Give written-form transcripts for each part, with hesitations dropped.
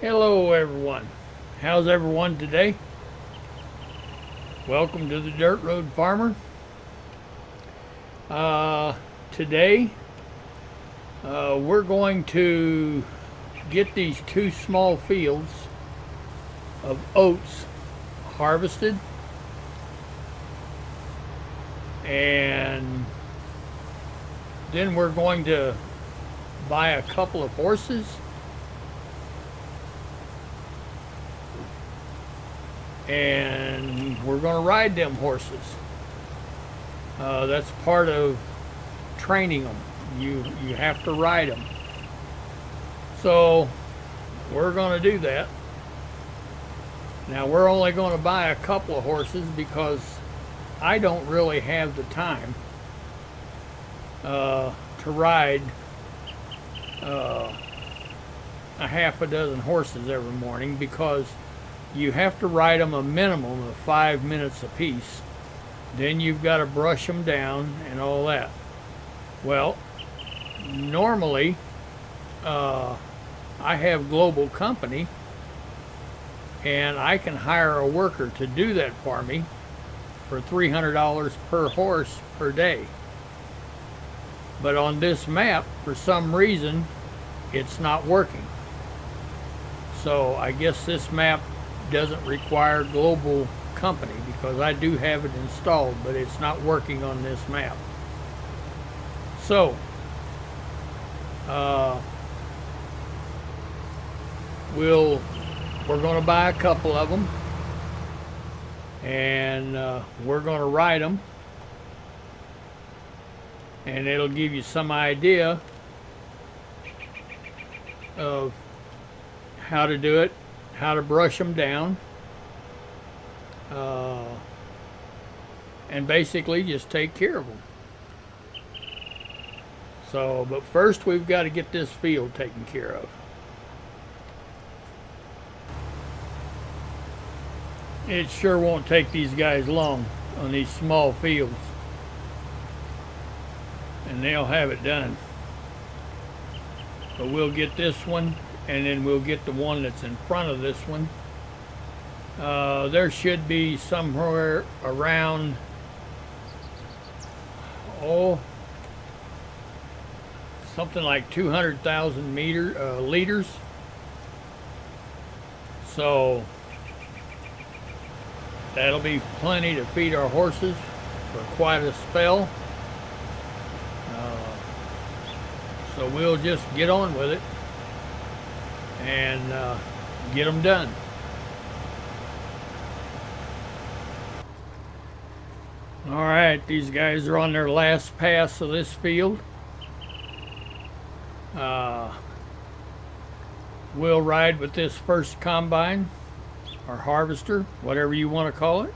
Hello everyone. How's everyone today? Welcome to the Dirt Road Farmer. Today we're going to get these two small fields of oats harvested, and then we're going to buy a couple of horses and we're going to ride them horses. That's part of training them. You have to ride them. So we're going to do that. Now we're only going to buy a couple of horses because I don't really have the time to ride a half a dozen horses every morning, because you have to ride them a minimum of 5 minutes apiece. Then you've got to brush them down and all that. Well, normally I have Global Company, and I can hire a worker to do that for me for $300 per horse per day. But on this map, for some reason, it's not working. So I guess this map doesn't require Global Company, because I do have it installed, but it's not working on this map. So we're going to buy a couple of them, and we're going to ride them, and it'll give you some idea of how to do it, how to brush them down, and basically just take care of them. So, but first we've got to get this field taken care of. It sure won't take these guys long on these small fields, and they'll have it done. But we'll get this one, and then we'll get the one that's in front of this one. There should be somewhere around, something like 200,000 liters. So that'll be plenty to feed our horses for quite a spell. So we'll just get on with it and get them done. All right, these guys are on their last pass of this field. We'll ride with this first combine, or harvester, whatever you want to call it.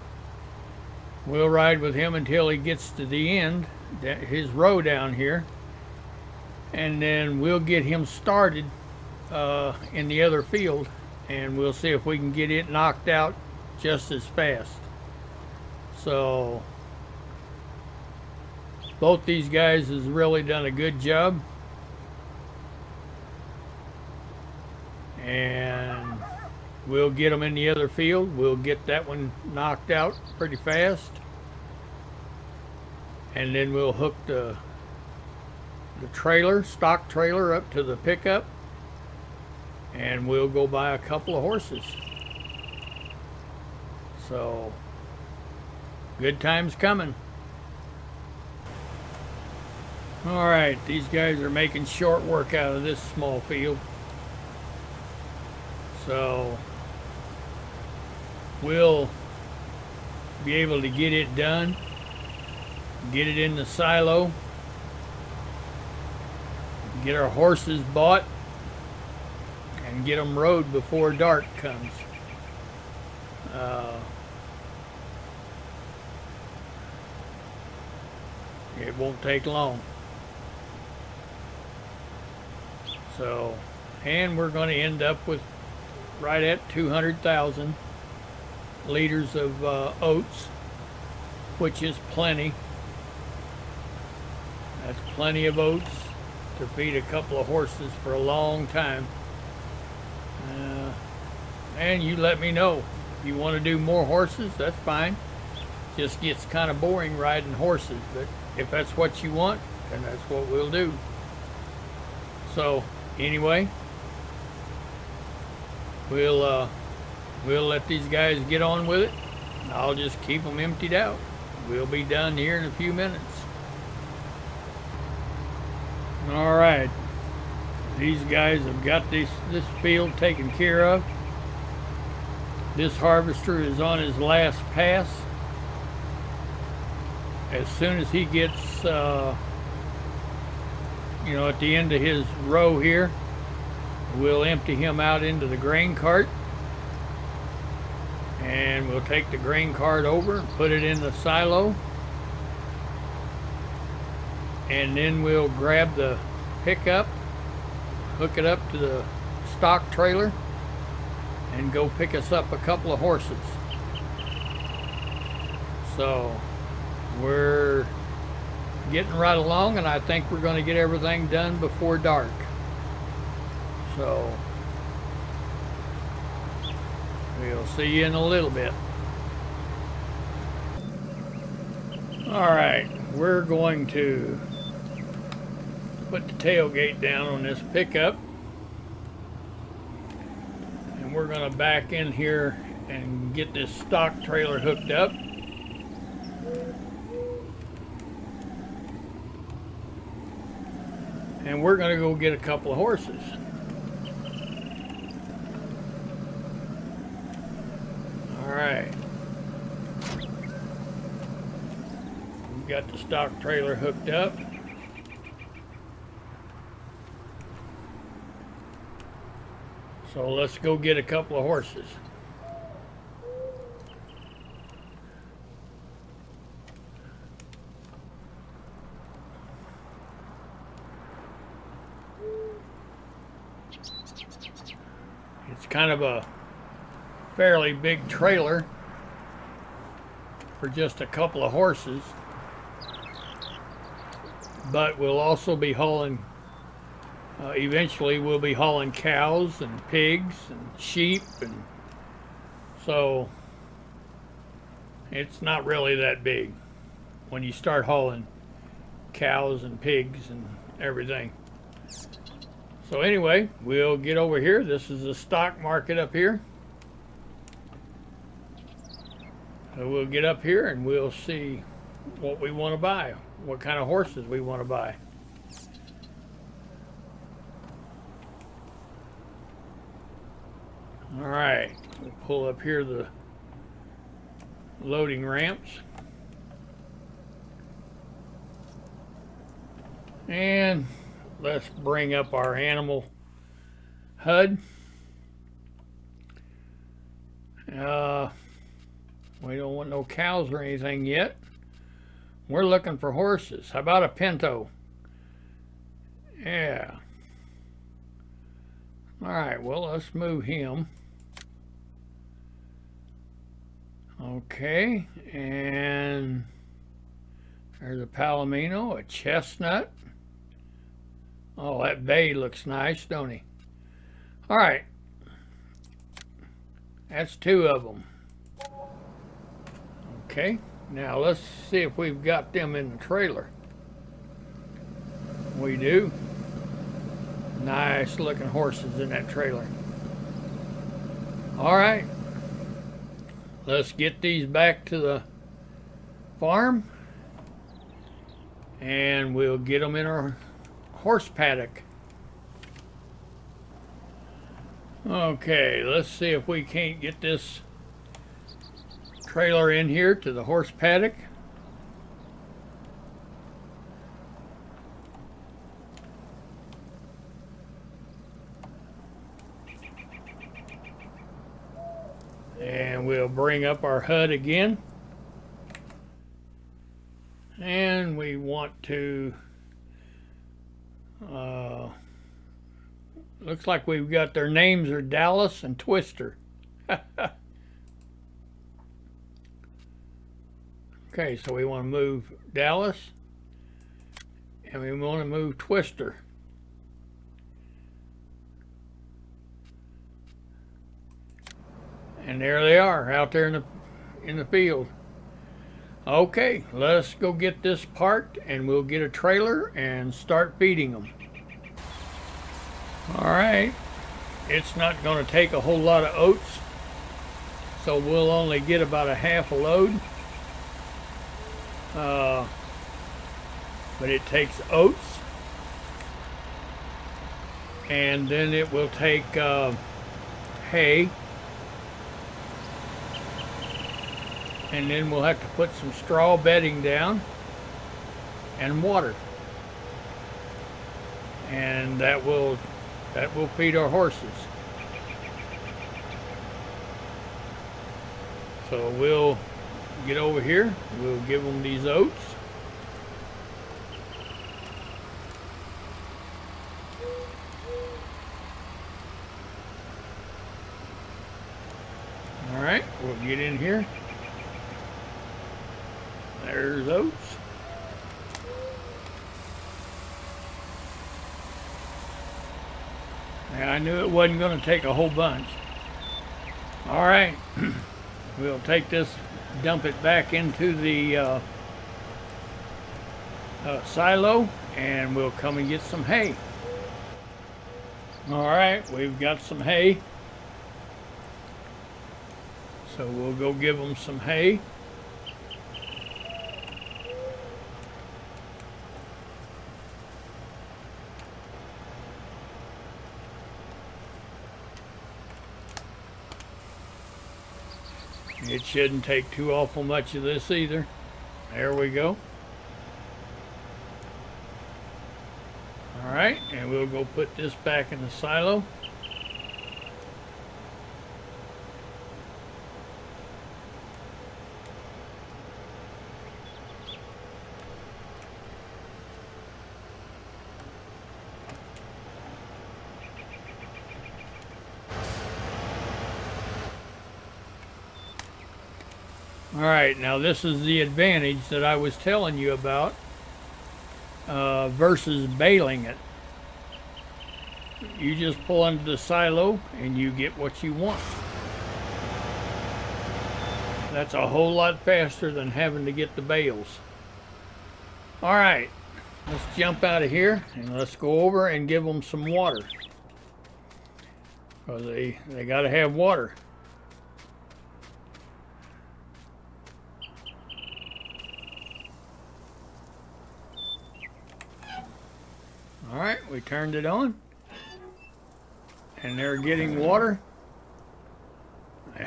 We'll ride with him until he gets to the end, his row down here, and then we'll get him started in the other field, and we'll see if we can get it knocked out just as fast. So both these guys has really done a good job, and we'll get them in the other field. We'll get that one knocked out pretty fast, and then we'll hook the trailer, stock trailer, up to the pickup, and we'll go buy a couple of horses. So good times coming. All right, these guys are making short work out of this small field. So we'll be able to get it done, get it in the silo, get our horses bought, and get them rode before dark comes. It won't take long. So, and we're going to end up with right at 200,000 liters of oats, which is plenty. That's plenty of oats to feed a couple of horses for a long time. and you let me know. If you want to do more horses, that's fine. Just gets kind of boring riding horses, but if that's what you want, then that's what we'll do. So anyway, we'll let these guys get on with it. I'll just keep them emptied out. We'll be done here in a few minutes. All right, these guys have got this field taken care of. This harvester is on his last pass. As soon as he gets, at the end of his row here, we'll empty him out into the grain cart. And we'll take the grain cart over and put it in the silo. And then we'll grab the pickup, hook it up to the stock trailer, and go pick us up a couple of horses. So we're getting right along, and I think we're going to get everything done before dark. So we'll see you in a little bit. All right, we're going to put the tailgate down on this pickup, and we're going to back in here and get this stock trailer hooked up. And we're going to go get a couple of horses. All right. We've got the stock trailer hooked up. So let's go get a couple of horses. It's kind of a fairly big trailer for just a couple of horses, but we'll also be hauling, eventually we'll be hauling cows and pigs and sheep, and so it's not really that big when you start hauling cows and pigs and everything. So anyway, we'll get over here. This is the stock market up here. So we'll get up here and we'll see what we want to buy, what kind of horses we want to buy. All right, we'll pull up here the loading ramps. And let's bring up our animal HUD. We don't want no cows or anything yet. We're looking for horses. How about a pinto? Yeah. All right, well, let's move him. Okay, and there's a palomino, a chestnut. Oh, that bay looks nice, don't he? All right. That's two of them. Okay, now let's see if we've got them in the trailer. We do. Nice looking horses in that trailer. All right. Let's get these back to the farm, and we'll get them in our horse paddock. Okay, let's see if we can't get this trailer in here to the horse paddock. And we'll bring up our HUD again. And we want to, looks like we've got their names are Dallas and Twister. Okay, so we want to move Dallas and we want to move Twister. And there they are out there in the field. Okay, let's go get this parked and we'll get a trailer and start feeding them. All right, it's not going to take a whole lot of oats, so we'll only get about a half a load. But it takes oats, and then it will take hay, and then we'll have to put some straw bedding down and water, and that will feed our horses. So we'll get over here, we'll give them these oats. All right, we'll get in here. There's oats. Yeah, I knew it wasn't going to take a whole bunch. All right, we'll take this, dump it back into the silo, and we'll come and get some hay. All right, we've got some hay. So we'll go give them some hay. It shouldn't take too awful much of this either. There we go. All right, and we'll go put this back in the silo. All right, now this is the advantage that I was telling you about versus baling it. You just pull into the silo and you get what you want. That's a whole lot faster than having to get the bales. All right, let's jump out of here and let's go over and give them some water. Because they got to have water. All right, we turned it on, and they're getting water.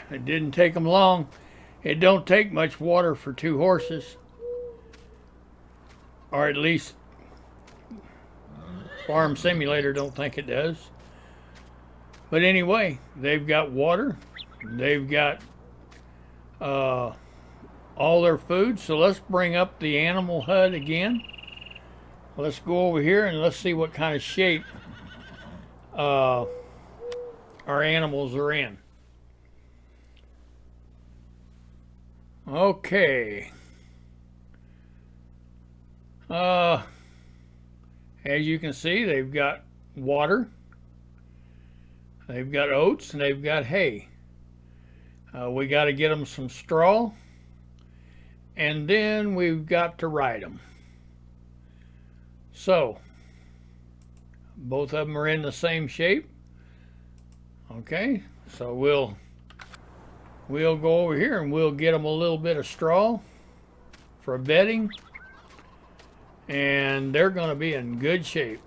It didn't take them long. It don't take much water for 2 horses, or at least Farm Simulator don't think it does. But anyway, they've got water. They've got all their food. So let's bring up the animal HUD again. Let's go over here and let's see what kind of shape our animals are in. Okay. As you can see, they've got water, they've got oats, and they've got hay. We got to get them some straw, and then we've got to ride them. So, both of them are in the same shape. Okay, so we'll go over here and we'll get them a little bit of straw for bedding, and they're going to be in good shape.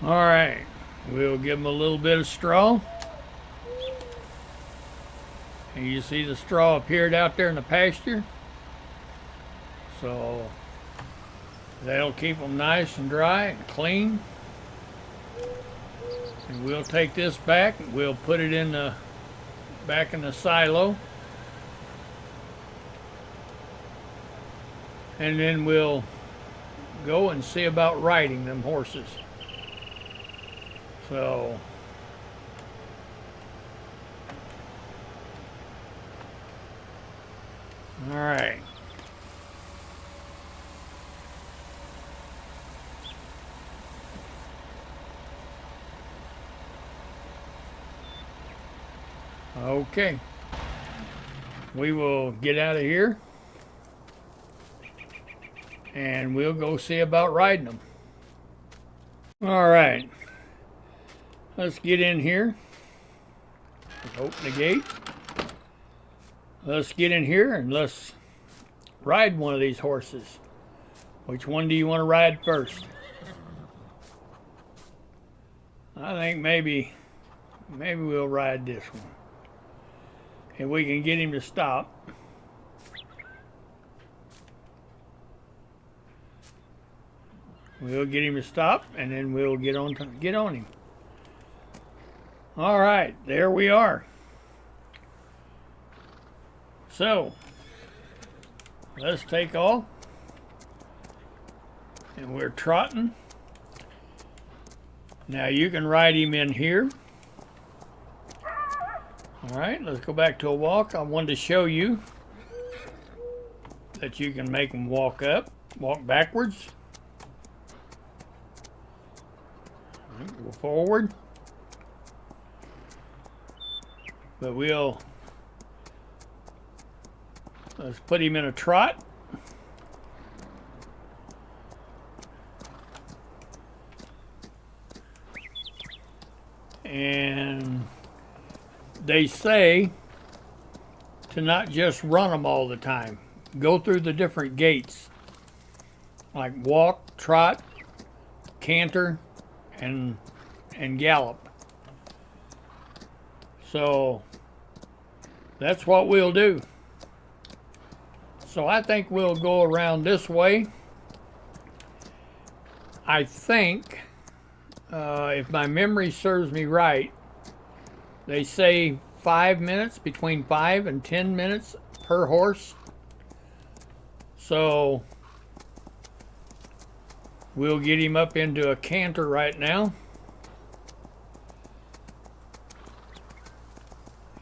All right, we'll give them a little bit of straw. And you see the straw appeared out there in the pasture. So that'll keep them nice and dry and clean. And we'll take this back and we'll put it in the back in the silo. And then we'll go and see about riding them horses. So all right. Okay. We will get out of here and we'll go see about riding them. All right. Let's get in here. Let's open the gate. Let's get in here and let's ride one of these horses. Which one do you want to ride first? I think maybe we'll ride this one. If we can get him to stop. We'll get him to stop and then we'll get on him. All right, there we are. So, let's take off. And we're trotting. Now you can ride him in here. All right, let's go back to a walk. I wanted to show you that you can make them walk backwards. All right, go forward. But let's put him in a trot. And they say to not just run them all the time. Go through the different gaits, like walk, trot, canter, and gallop. So that's what we'll do. So I think we'll go around this way. I think, if my memory serves me right, they say 5 minutes, between 5 and 10 minutes per horse. So we'll get him up into a canter right now.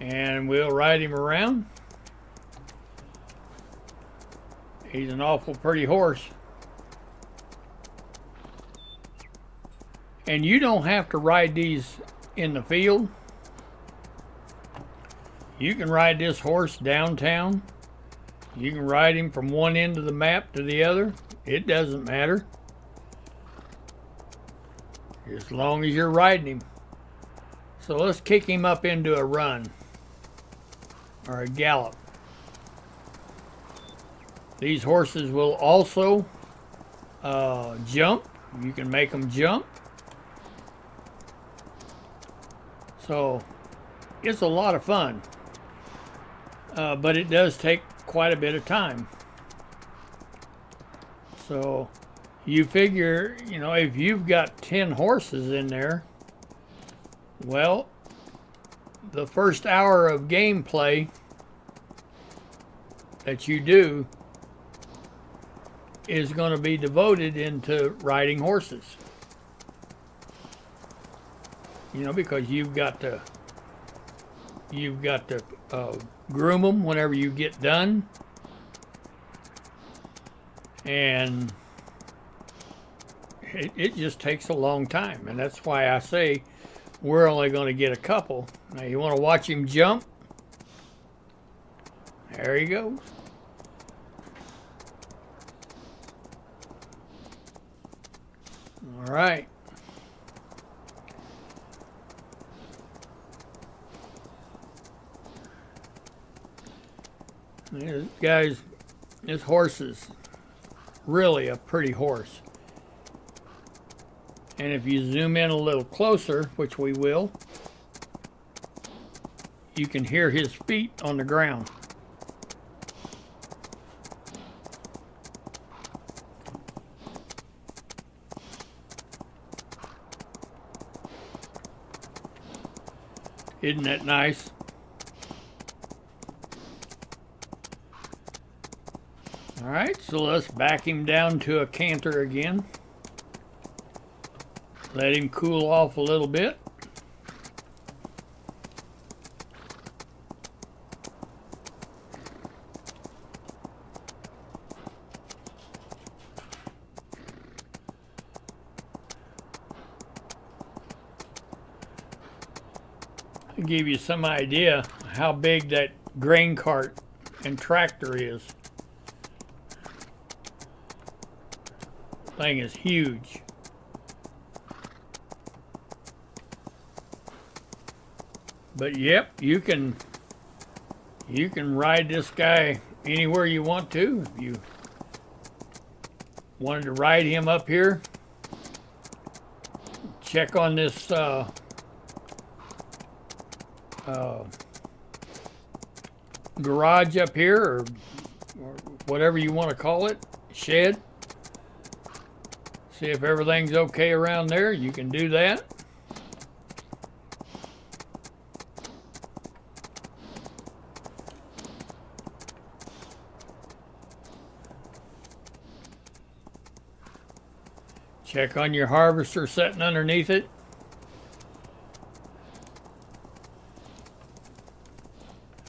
And we'll ride him around. He's an awful pretty horse. And you don't have to ride these in the field. You can ride this horse downtown. You can ride him from one end of the map to the other. It doesn't matter. As long as you're riding him. So let's kick him up into a run. Or a gallop. These horses will also jump. You can make them jump. So it's a lot of fun. But it does take quite a bit of time. So you figure, if you've got 10 horses in there, well, the first hour of gameplay that you do is going to be devoted into riding horses. Because you've got to groom them whenever you get done, and it just takes a long time, and that's why I say we're only going to get a couple. Now you want to watch him jump? There he goes. All right. Guys, this horse is really a pretty horse. And if you zoom in a little closer, which we will, you can hear his feet on the ground. Isn't that nice? All right, so let's back him down to a canter again. Let him cool off a little bit. to give you some idea how big that grain cart and tractor is. Thing is huge. But yep, you can ride this guy anywhere you want to. If you wanted to ride him up here, check on this garage up here, or whatever you want to call it, shed. See if everything's okay around there. You can do that. Check on your harvester sitting underneath it.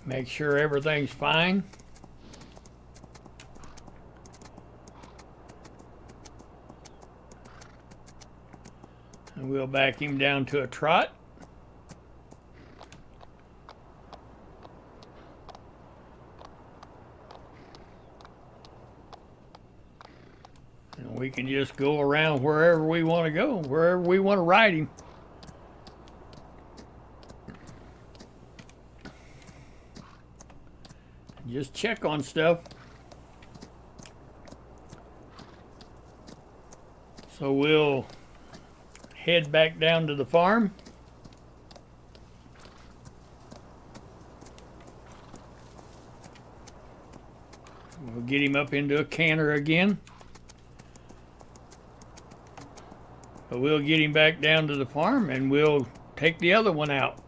Make sure everything's fine. And we'll back him down to a trot. And we can just go around wherever we want to go, wherever we want to ride him. Just check on stuff. So we'll head back down to the farm. We'll get him up into a canter again. But we'll get him back down to the farm and we'll take the other one out.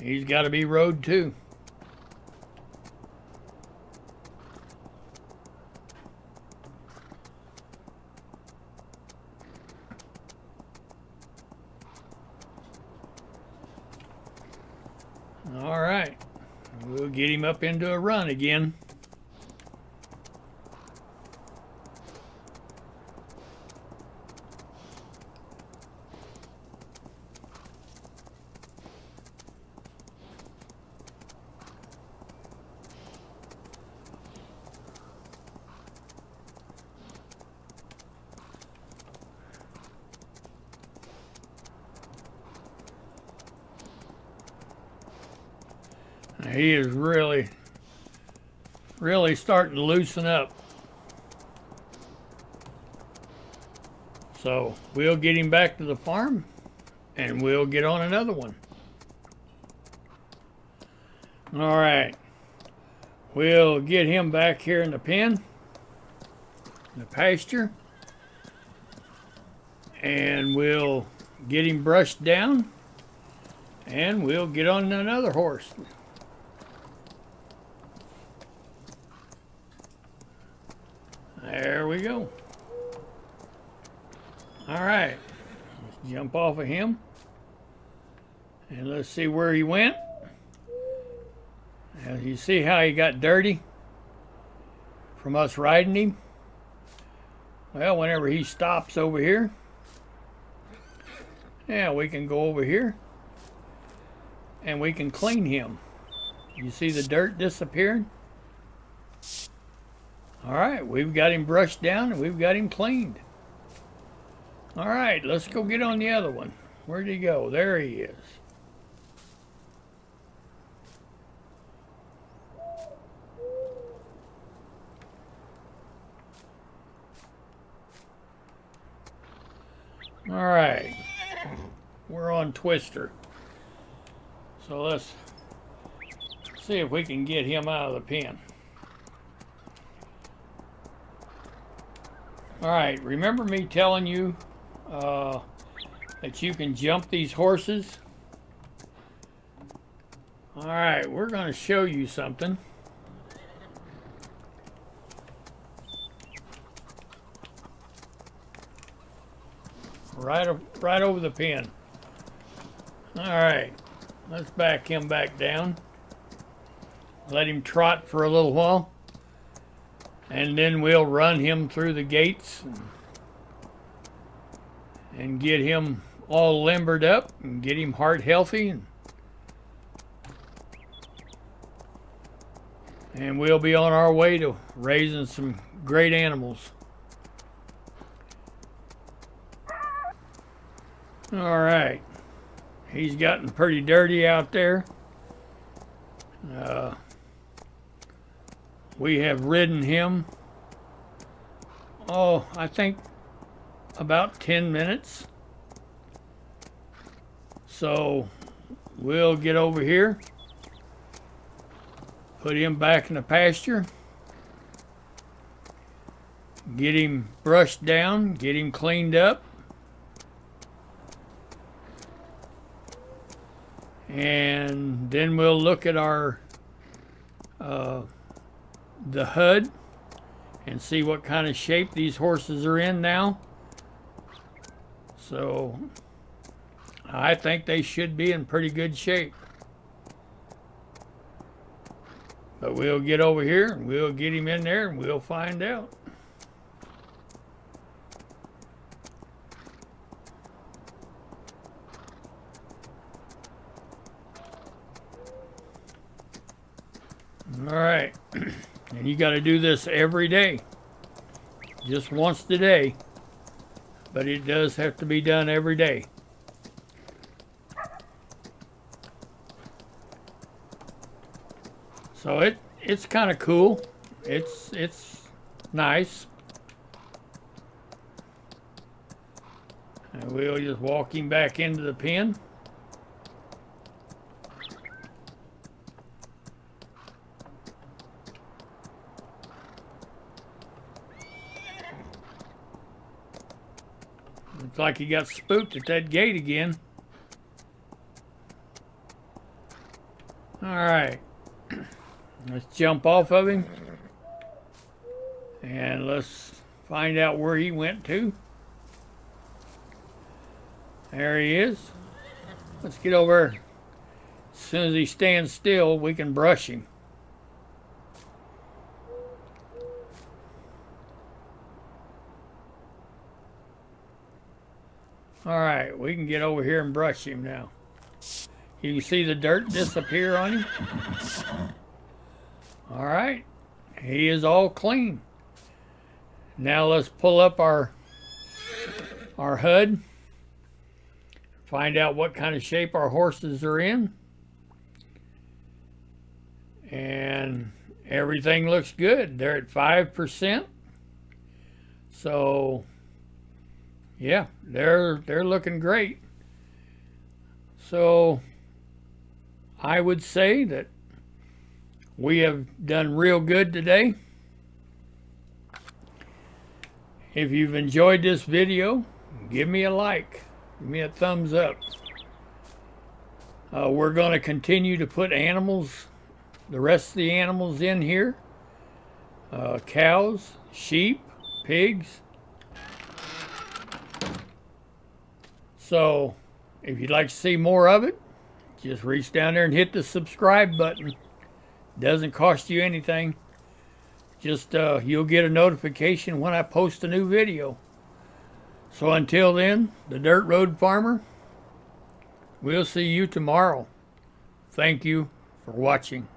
He's got to be rode too. All right, we'll get him up into a run again. He is really starting to loosen up. So we'll get him back to the farm and we'll get on another one. All right. We'll get him back here in the pen, in the pasture, and we'll get him brushed down and we'll get on another horse. There we go. All right, let's jump off of him and let's see where he went. As you see how he got dirty from us riding him. Well, whenever he stops over here, yeah, we can go over here and we can clean him. You see the dirt disappearing? All right, we've got him brushed down and we've got him cleaned. All right, let's go get on the other one. Where'd he go? There he is. All right, we're on Twister. So let's see if we can get him out of the pen. All right, remember me telling you that you can jump these horses? All right, we're going to show you something. Right over the pen. All right, let's back him back down. Let him trot for a little while. And then we'll run him through the gates and get him all limbered up and get him heart healthy, and we'll be on our way to raising some great animals. All right, he's gotten pretty dirty out there. We have ridden him, I think about 10 minutes. So we'll get over here, put him back in the pasture, get him brushed down, get him cleaned up, and then we'll look at our the HUD and see what kind of shape these horses are in now. So I think they should be in pretty good shape. But we'll get over here and we'll get him in there and we'll find out. All right, and you got to do this every day, just once a day, but it does have to be done every day. So it's kind of cool. It's nice. And we'll just walk him back into the pen. Looks like he got spooked at that gate again. All right. Let's jump off of him. And let's find out where he went to. There he is. Let's get over. As soon as he stands still, we can brush him. All right, we can get over here and brush him now. You can see the dirt disappear on him. All right, he is all clean. Now let's pull up our HUD, find out what kind of shape our horses are in. And everything looks good. They're at 5%. So yeah, they're looking great. So I would say that we have done real good today. If you've enjoyed this video, give me a like, give me a thumbs up. We're going to continue to put animals, the rest of the animals in here. Cows, sheep, pigs. So if you'd like to see more of it, just reach down there and hit the subscribe button. Doesn't cost you anything. Just you'll get a notification when I post a new video. So until then, the Dirt Road Farmer, we'll see you tomorrow. Thank you for watching.